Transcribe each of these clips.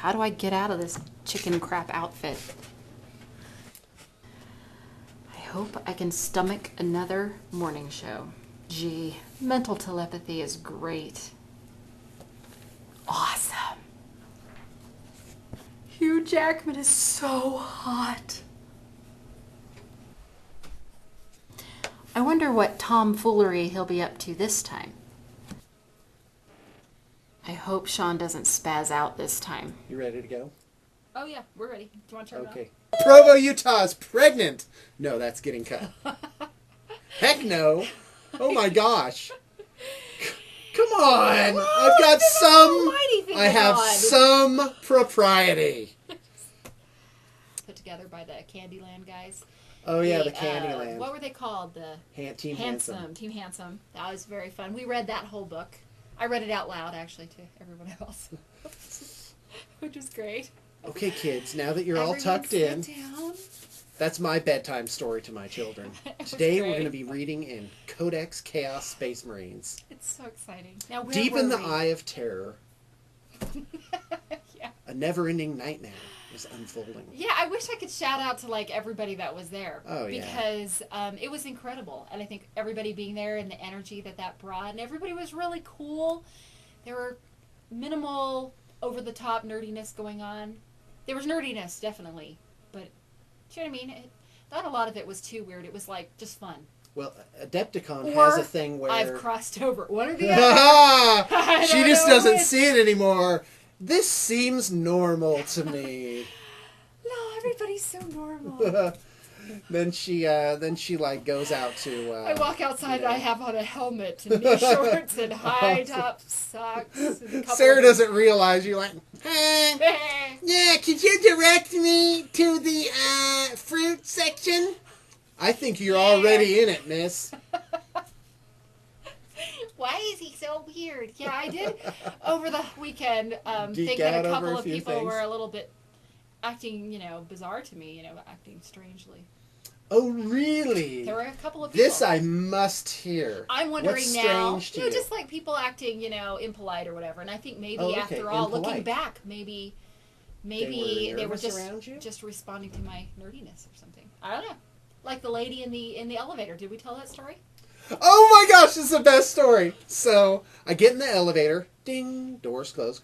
How do I get out of this chicken crap outfit? I hope I can stomach another morning show. Gee, mental telepathy is great. Awesome. Hugh Jackman is so hot. I wonder what tomfoolery he'll be up to this time. I hope Sean doesn't spaz out this time. You ready to go? Oh yeah, we're ready. Do you want to turn it on? Provo, Utah is pregnant. No, that's getting cut. Heck no. Oh my gosh. Come on. Whoa, I've got some. I have some propriety. Put together by the Candyland guys. Oh yeah, the Candyland. What were they called? The Team Handsome. Team Handsome. That was very fun. We read that whole book. I read it out loud actually to everyone else, which was great. Okay, kids. Now that you're all tucked in, that's my bedtime story to my children. Today we're going to be reading in Codex Chaos Space Marines. It's so exciting. Now, Deep in the Eye of Terror, yeah. A never-ending nightmare is unfolding. Yeah, I wish I could shout out to like everybody that was there. Oh, yeah. Because it was incredible. And I think everybody being there and the energy that brought. And everybody was really cool. There were minimal over-the-top nerdiness going on. There was nerdiness, definitely. But, do you know what I mean? Not a lot of it was too weird. It was like just fun. Well, AdeptiCon has a thing where... I've crossed over. One or the other. She just doesn't see it anymore. This seems normal to me. No, everybody's so normal. Then she like goes out to... I walk outside and I have on a helmet and knee shorts and high top socks. And Sarah doesn't realize you're like, hey, yeah, could you direct me to the fruit section? I think you're already in it, miss. Why is he so weird? Yeah, I did over the weekend think that a couple of people were a little bit acting, bizarre to me, acting strangely. Oh, really? There were a couple of people. This I must hear. I'm wondering What's now, strange to you? just like people acting, impolite or whatever. And I think maybe after all, looking back, maybe they were just responding to my nerdiness or something. I don't know. Like the lady in the elevator. Did we tell that story? Oh my gosh, this is the best story. So I get in the elevator. Ding, doors close.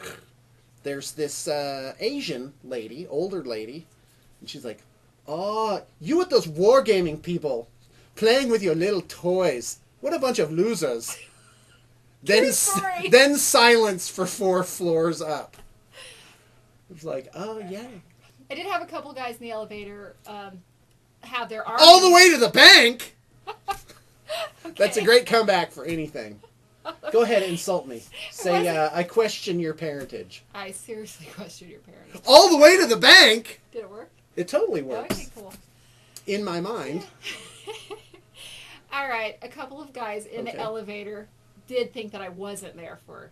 There's this Asian lady, older lady, and she's like, "Oh, you with those wargaming people playing with your little toys. What a bunch of losers." Then silence for 4 floors up. It's like, oh yeah. I did have a couple guys in the elevator have their arms all the way to the bank. Okay. That's a great comeback for anything. Go ahead and insult me. Say, I question your parentage. I seriously question your parentage. All the way to the bank? Did it work? It totally works. Okay, cool. In my mind. All right, a couple of guys in the elevator did think that I wasn't there for...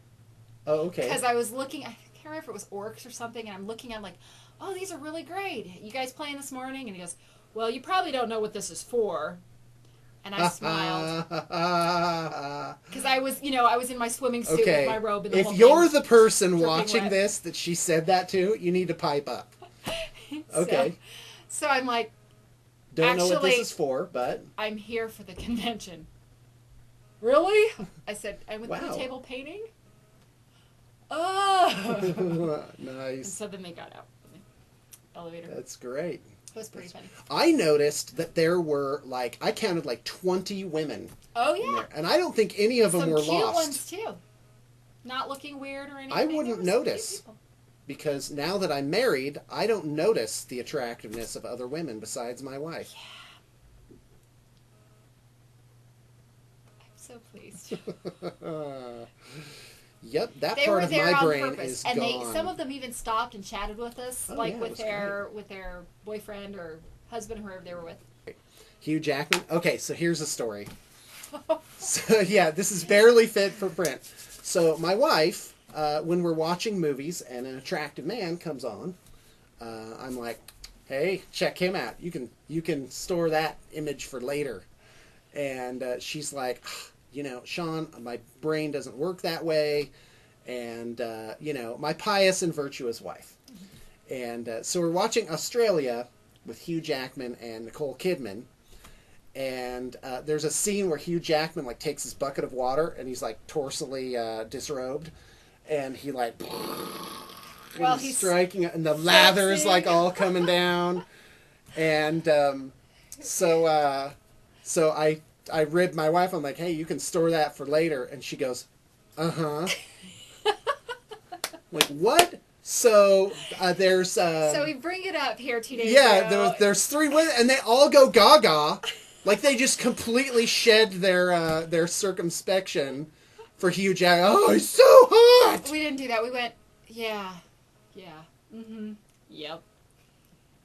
Oh, okay. Because I was looking, I can't remember if it was orcs or something, and I'm looking, I'm like, oh, these are really great. You guys playing this morning? And he goes, well, you probably don't know what this is for. And I smiled. Because I was, I was in my swimming suit with my robe. And the whole you're the person watching this that she said that to, you need to pipe up. Okay. So I'm like, don't know what this is for, but... I'm here for the convention. Really? I said, I'm with Blue Table Painting? Oh! Nice. And so then they got out of the elevator. That's great. It was pretty funny. I noticed that there were, I counted 20 women. Oh, yeah. And I don't think any of them were lost. Some cute ones, too. Not looking weird or anything. I wouldn't notice. Because now that I'm married, I don't notice the attractiveness of other women besides my wife. Yeah. I'm so pleased. Yep, that part of my brain is gone. And some of them even stopped and chatted with us, with their boyfriend or husband, whoever they were with. Hugh Jackman. Okay, so here's the story. So yeah, this is barely fit for print. So my wife, when we're watching movies and an attractive man comes on, I'm like, "Hey, check him out. You can store that image for later." And she's like, Sean, my brain doesn't work that way. And, my pious and virtuous wife. And so we're watching Australia with Hugh Jackman and Nicole Kidman. And there's a scene where Hugh Jackman like takes his bucket of water and he's like torsally disrobed, and he like he's striking it, and the lather is like all coming down. And so I ribbed my wife. I'm like, hey, you can store that for later, and she goes, uh-huh. Like, what? So there's so we bring it up here 2 days yeah, ago. there's 3 women, and they all go gaga. Like, they just completely shed their circumspection for Hugh Jackman. Oh, he's so hot! We didn't do that. We went, yeah, yep.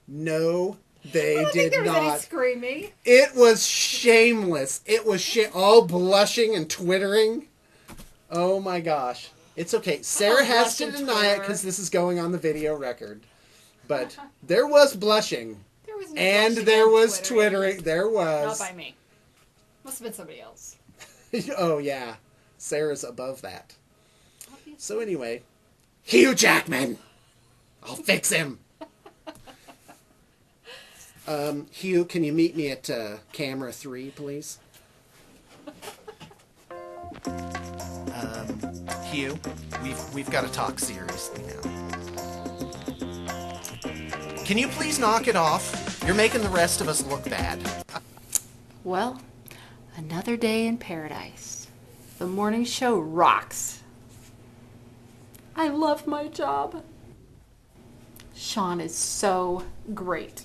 No, they I don't did think there was any not. screaming. It was shameless. It was all blushing and twittering. Oh my gosh. It's okay. Sarah has to deny it because this is going on the video record. But there was blushing. There was no And blushing there and was twittering. There Not was. by me. Must have been somebody else. Oh, yeah. Sarah's above that. Obviously. So anyway, Hugh Jackman! I'll fix him! Hugh, can you meet me at camera 3, please? Hugh, we've got to talk seriously now. Can you please knock it off? You're making the rest of us look bad. Well, another day in paradise. The morning show rocks. I love my job. Sean is so great.